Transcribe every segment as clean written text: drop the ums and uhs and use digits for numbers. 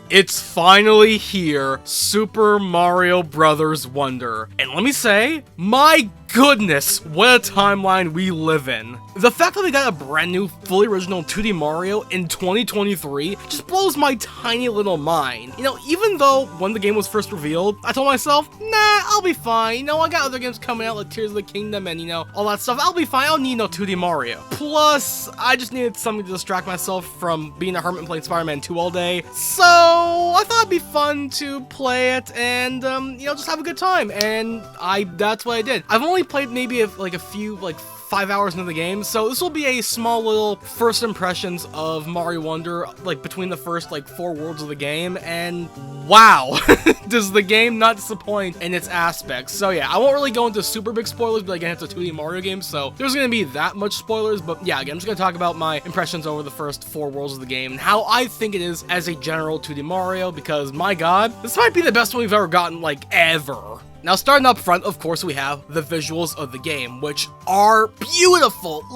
It's finally here, Super Mario Bros. Wonder. And let me say, my goodness, what a timeline we live in. The fact that we got a brand new, fully original 2D Mario in 2023 just blows my tiny little mind. You know, even though when the game was first revealed, I told myself, nah, I'll be fine. You know, I got other games coming out like Tears of the Kingdom and, you know, all that stuff. I'll be fine. I don't need no 2D Mario. Plus, I just needed something to distract myself from being a hermit and playing Spider-Man 2 all day. So, I thought it'd be fun to play it and, you know, just have a good time. And that's what I did. I've only played maybe a few 5 hours into the game, so this will be a small little first impressions of Mario Wonder, like between the first 4 worlds of the game, and wow, does the game not disappoint in its aspects. So yeah, I won't really go into super big spoilers, but again, it's a 2D Mario game, so there's gonna be that much spoilers, but yeah, again, I'm just gonna talk about my impressions over the first 4 worlds of the game, and how I think it is as a general 2D Mario, because my god, this might be the best one we've ever gotten, ever. Now, starting up front, of course, we have the visuals of the game, which are beautiful.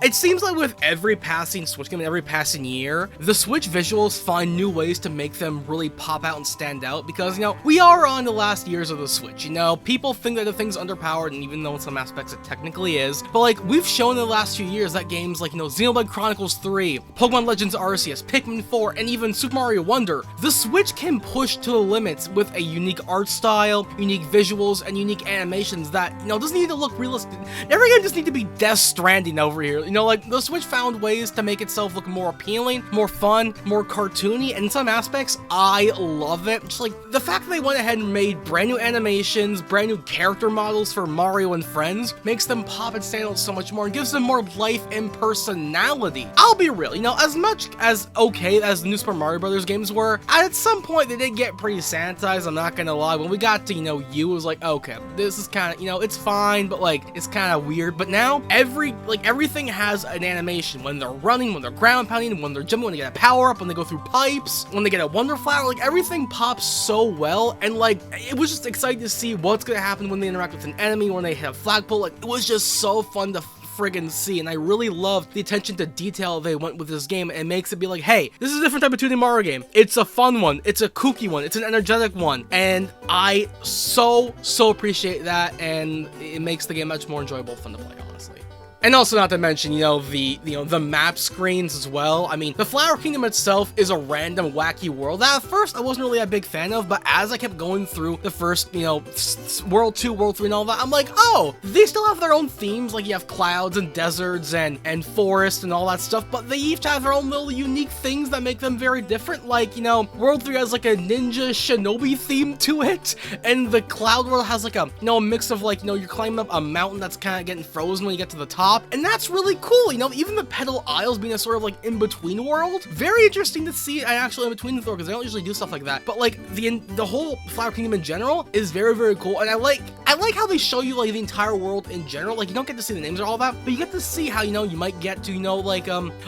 It seems like with every passing Switch game and every passing year, the Switch visuals find new ways to make them really pop out and stand out because, you know, we are on the last years of the Switch, you know? People think that the thing's underpowered, and even though in some aspects it technically is, but, we've shown in the last few years that games like, you know, Xenoblade Chronicles 3, Pokemon Legends Arceus, Pikmin 4, and even Super Mario Wonder, the Switch can push to the limits with a unique art style, unique visuals, and unique animations that, you know, doesn't need to look realistic. Every game just need to be Death Stranding over here. You know, the Switch found ways to make itself look more appealing, more fun, more cartoony, and in some aspects, I love it. Just the fact that they went ahead and made brand new animations, brand new character models for Mario and friends, makes them pop and stand out so much more and gives them more life and personality. I'll be real, you know, as much as okay as the new Super Mario Bros. Games were, at some point they did get pretty sanitized, I'm not gonna lie. When we got to, you know, it was like, okay, this is kind of, you know, it's fine, but it's kind of weird. But now everything has an animation. When they're running, when they're ground pounding, when they're jumping, when they get a power up, when they go through pipes, when they get a Wonder Flower, everything pops so well. And it was just exciting to see what's gonna happen when they interact with an enemy, when they hit a flagpole. It was just so fun to friggin' see, and I really loved the attention to detail they went with this game. It makes it be like, hey, this is a different type of 2D Mario game. It's a fun one, it's a kooky one, it's an energetic one, and I so appreciate that, and it makes the game much more enjoyable, fun to play, honestly. And also, not to mention, you know, the map screens as well. I mean, the Flower Kingdom itself is a random, wacky world that at first I wasn't really a big fan of, but as I kept going through the first, you know, World 2, World 3, and all that, I'm like, oh, they still have their own themes. You have clouds and deserts and forests and all that stuff, but they each have their own little unique things that make them very different. You know, World 3 has a ninja shinobi theme to it, and the Cloud World has a, you know, a mix of you know, you're climbing up a mountain that's kind of getting frozen when you get to the top. And that's really cool, you know, even the Petal Isles being a sort of in-between world. Very interesting to see an actual in-between world, because they don't usually do stuff like that. But the whole Flower Kingdom in general is very cool, and I like how they show you the entire world in general. You don't get to see the names or all that, but you get to see how, you know, you might get to, you know,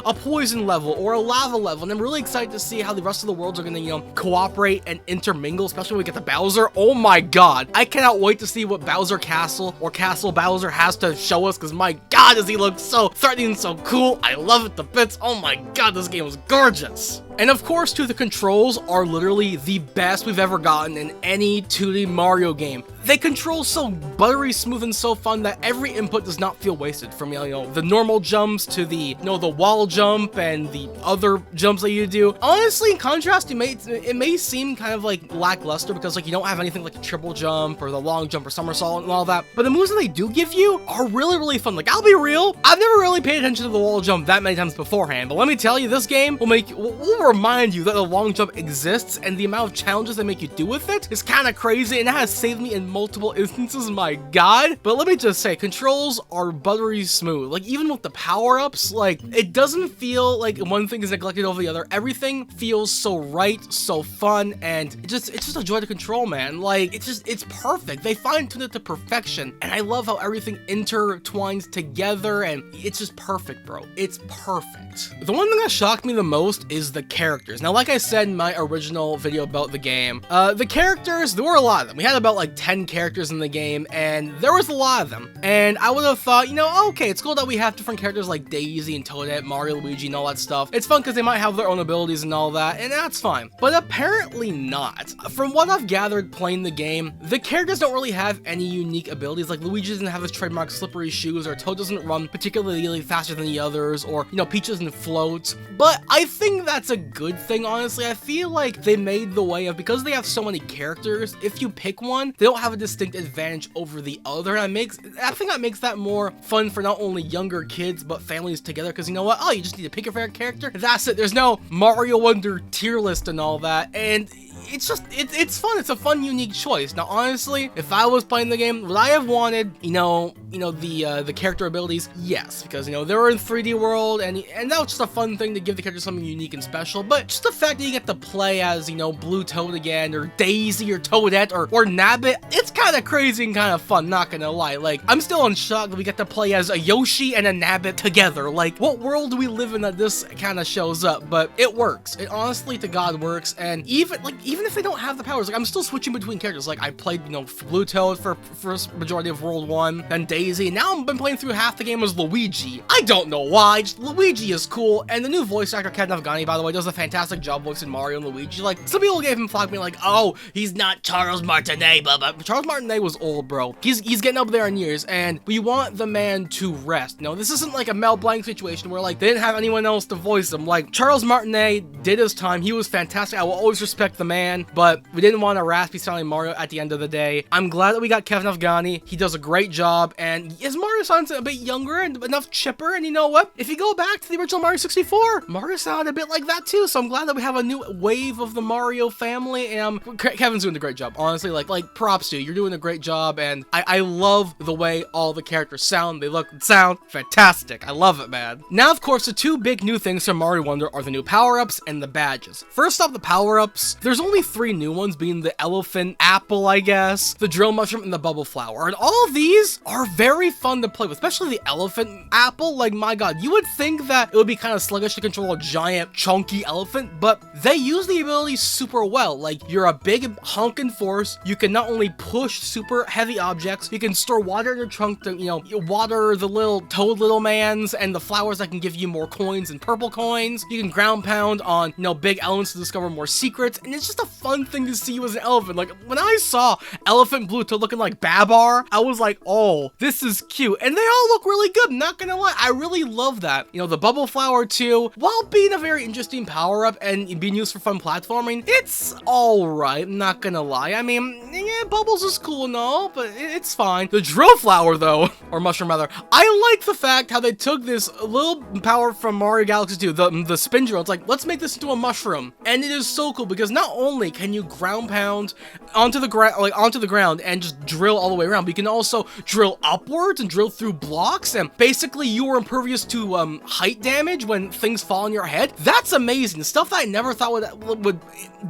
a poison level or a lava level, and I'm really excited to see how the rest of the worlds are gonna, you know, cooperate and intermingle, especially when we get to Bowser. Oh my god, I cannot wait to see what Bowser Castle or Castle Bowser has to show us, because my god, does he look so threatening and so cool. I love it to bits. Oh my god, this game was gorgeous. And of course, too, the controls are literally the best we've ever gotten in any 2D Mario game. They control so buttery smooth and so fun that every input does not feel wasted. From, you know, the normal jumps to the, you know, the wall jump and the other jumps that you do. Honestly, in contrast, it may seem kind of lackluster because you don't have anything like a triple jump or the long jump or somersault and all that. But the moves that they do give you are really fun. I'll be real, I've never really paid attention to the wall jump that many times beforehand, but let me tell you, this game will remind you that the long jump exists, and the amount of challenges they make you do with it is kind of crazy, and it has saved me in multiple instances, my god. But let me just say, controls are buttery smooth. Even with the power-ups, it doesn't feel like one thing is neglected over the other. Everything feels so right, so fun, and it's just a joy to control, man. It's perfect. They fine-tuned it to perfection, and I love how everything intertwines together, and it's just perfect, bro. It's perfect. The one thing that shocked me the most is the characters. Now, like I said in my original video about the game, the characters, there were a lot of them. We had about like 10 characters in the game, and there was a lot of them. And I would have thought, you know, okay, it's cool that we have different characters like Daisy and Toadette, Mario, Luigi, and all that stuff. It's fun because they might have their own abilities and all that, and that's fine. But apparently not. From what I've gathered playing the game, the characters don't really have any unique abilities. Like Luigi doesn't have his trademark slippery shoes, or Toad doesn't run particularly faster than the others, or, you know, Peach doesn't float. But I think that's a good thing, honestly. I feel like they made the way of, because they have so many characters, if you pick one, they don't have a distinct advantage over the other, and I think that makes that more fun for not only younger kids, but families together, because you know what? Oh, you just need to pick your favorite character. That's it. There's no Mario Wonder tier list and all that, and it's just, it's fun. It's a fun, unique choice. Now, honestly, if I was playing the game, would I have wanted, the character abilities? Yes, because, you know, they were in 3D world, and that was just a fun thing to give the character something unique and special. But just the fact that you get to play as, you know, Blue Toad again, or Daisy, or Toadette, or Nabbit, it's kind of crazy and kind of fun, not gonna lie. Like, I'm still in shock that we get to play as a Yoshi and a Nabbit together. Like, what world do we live in that this kind of shows up? But it works. It honestly to God works, and even if they don't have the powers, like, I'm still switching between characters. Like, I played, you know, Blue Toad for first majority of World 1, then Daisy, and now I've been playing through half the game as Luigi. I don't know why, just Luigi is cool, and the new voice actor, Kevin Afghani, by the way, does a fantastic job voicing Mario and Luigi. Like, some people gave him flack, being like, oh, he's not Charles Martinet, but Charles Martinet was old, bro. He's getting up there in years, and we want the man to rest. No, this isn't like a Mel Blanc situation where, like, they didn't have anyone else to voice him. Like, Charles Martinet did his time. He was fantastic. I will always respect the man, but we didn't want a raspy sounding Mario at the end of the day. I'm glad that we got Kevin Afghani. He does a great job, and his Mario sounds a bit younger and enough chipper, and you know what? If you go back to the original Mario 64, Mario sounded a bit like that too, so I'm glad that we have a new wave of the Mario family, and Kevin's doing a great job. Honestly, like props to you. You're doing a great job, and I love the way all the characters sound. They look and sound fantastic. I love it, man. Now, of course, the two big new things from Mario Wonder are the new power-ups and the badges. First off, the power-ups. There's only 3 new ones, being the elephant apple, I guess, the drill mushroom, and the bubble flower. And all of these are very fun to play with, especially the elephant apple. Like, my god, you would think that it would be kind of sluggish to control a giant, chunky elephant, but they use the ability super well. Like, you're a big honking force. You can not only push super heavy objects, you can store water in your trunk to, you know, water the little toad little mans and the flowers that can give you more coins and purple coins. You can ground pound on, you know, big elements to discover more secrets, and it's just a fun thing to see you as an elephant. Like, when I saw Elephant Blue Toad looking like Babar, I was like, oh, this is cute. And they all look really good, not gonna lie. I really love that. You know, the bubble flower too, while being a very interesting power-up and being used for fun platforming, it's alright, not gonna lie. I mean, yeah, Bubbles is cool and all, but it's fine. The drill flower though, or mushroom rather, I like the fact how they took this little power from Mario Galaxy 2, the spin drill. It's like, let's make this into a mushroom. And it is so cool because not only can you ground pound onto the ground and just drill all the way around, but you can also drill upwards and drill through blocks, and basically you are impervious to height damage when things fall on your head. That's amazing. Stuff that I never thought would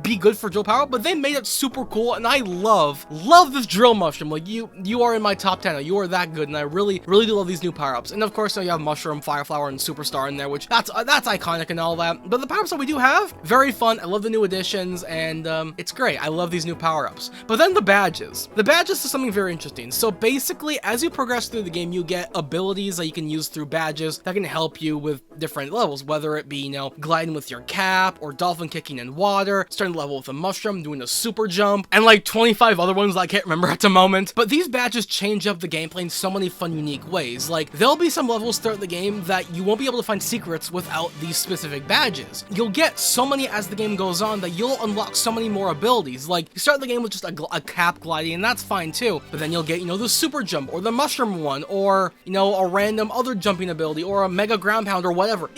be good for drill power, but they made it super cool, and I love this drill mushroom. Like, you are in my top 10. You are that good, and I really do love these new power-ups. And of course, now you have mushroom, fire flower, and superstar in there, which that's iconic and all that. But the power-ups that we do have, very fun. I love the new additions, and it's great. I love these new power-ups. But then the badges. The badges is something very interesting. So basically, as you progress through the game, you get abilities that you can use through badges that can help you with different levels, whether it be, you know, gliding with your cap, or dolphin kicking in water, starting the level with a mushroom, doing a super jump, and like 25 other ones that I can't remember at the moment. But these badges change up the gameplay in so many fun, unique ways. Like, there'll be some levels throughout the game that you won't be able to find secrets without these specific badges. You'll get so many as the game goes on that you'll unlock so many more abilities. Like, you start the game with just a cap gliding, and that's fine too, but then you'll get, you know, the super jump, or the mushroom one, or, you know, a random other jumping ability, or a mega ground pound, or whatever.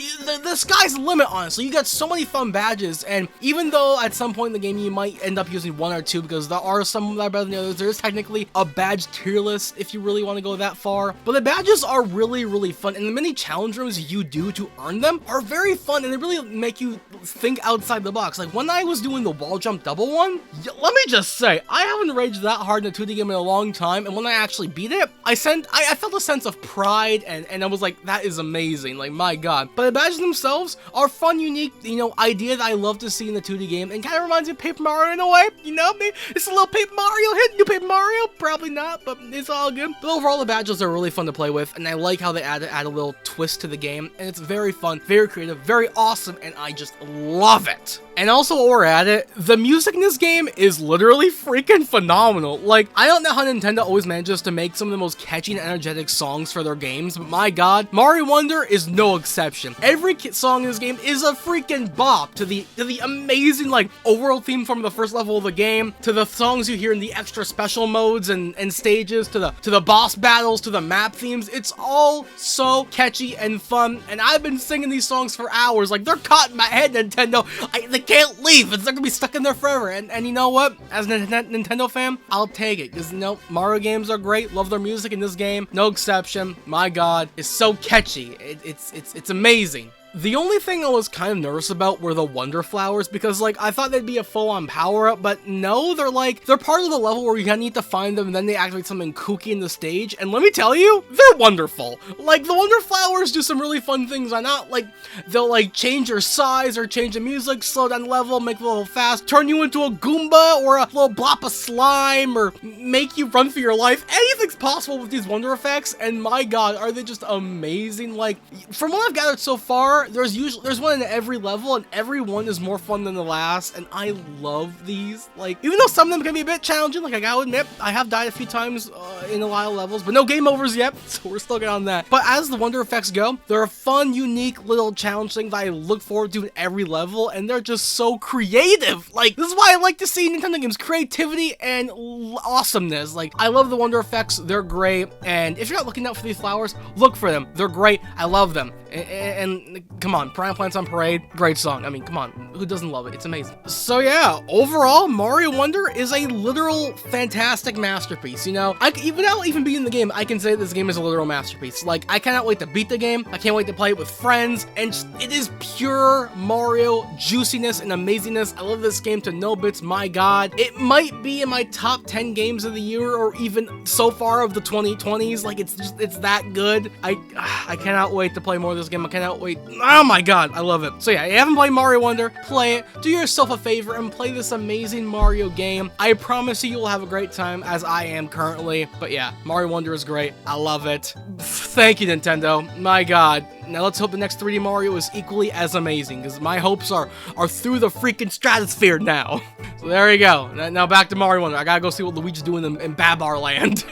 The sky's the limit, honestly. You get so many fun badges, and even though at some point in the game you might end up using 1 or 2, because there are some that are better than the others, there is technically a badge tier list if you really want to go that far. But the badges are really fun, and the many challenge rooms you do to earn them are very fun, and they really make you think outside the box. Like, when I was doing the wall jump double one, let me just say, I haven't raged that hard in a 2D game in a long time, and when I actually beat it, I I felt a sense of pride, and I was like, that is amazing, like, my god. But the badges themselves are fun, unique, you know, idea that I love to see in the 2D game, and kind of reminds me of Paper Mario in a way, you know? It's a little Paper Mario hit, new Paper Mario, probably not, but it's all good. But overall, the badges are really fun to play with, and I like how they add a little twist to the game, and it's very fun, very creative, very awesome, and I just love it. And also, while we're at it, the music in this game is literally freaking phenomenal. Like, I don't know how Nintendo always manages to make some of the most catchy and energetic songs for their games, but my god, Mario Wonder is no exception. Every song in this game is a freaking bop, to the amazing, like, overworld theme from the first level of the game, to the songs you hear in the extra special modes and stages, to the boss battles, to the map themes. It's all so catchy and fun, and I've been singing these songs for hours. Like, they're caught in my head, Nintendo. They can't leave. They're gonna be stuck in there forever. And you know what? As a Nintendo fan, I'll take it. Because, you know, Mario games are great. Love their music in this game. No exception. My god, it's so catchy. It's amazing. The only thing I was kind of nervous about were the Wonder Flowers, because, like, I thought they'd be a full-on power-up, but no, they're part of the level where you kind of need to find them, and then they activate something kooky in the stage, and let me tell you, they're wonderful. Like, the Wonder Flowers do some really fun things. Why not? Like, they'll, like, change your size, or change the music, slow down the level, make the level fast, turn you into a Goomba, or a little blop of slime, or make you run for your life. Anything's possible with these Wonder effects, and my god, are they just amazing. Like, from what I've gathered so far, there's one in every level, and every one is more fun than the last, and I love these. Like, even though some of them can be a bit challenging, like, I gotta admit, I have died a few times in a lot of levels, but no game overs yet, so we're still good on that. But as the Wonder effects go, they're a fun, unique little challenge thing that I look forward to in every level, and they're just so creative. Like, this is why I like to see Nintendo games: creativity and awesomeness. Like, I love the Wonder effects, they're great, and if you're not looking out for these flowers, look for them. They're great, I love them. And come on, Piranha Plants on Parade, great song. I mean, come on, who doesn't love it? It's amazing. So yeah, overall, Mario Wonder is a literal fantastic masterpiece. You know, without even being in the game, I can say this game is a literal masterpiece. Like, I cannot wait to beat the game. I can't wait to play it with friends, and it is pure Mario juiciness and amazingness. I love this game to no bits. My god, it might be in my top 10 games of the year, or even so far of the 2020s. Like, it's that good. I cannot wait to play more of this game. I cannot wait. Oh my god, I love it. So yeah, if you haven't played Mario Wonder, play it. Do yourself a favor and play this amazing Mario game. I promise you will have a great time, as I am currently. But yeah, Mario Wonder is great. I love it. Thank you, Nintendo. My god. Now let's hope the next 3D Mario is equally as amazing, because my hopes are through the freaking stratosphere now. So there you go. Now back to Mario Wonder. I gotta go see what Luigi's doing in Babar Land.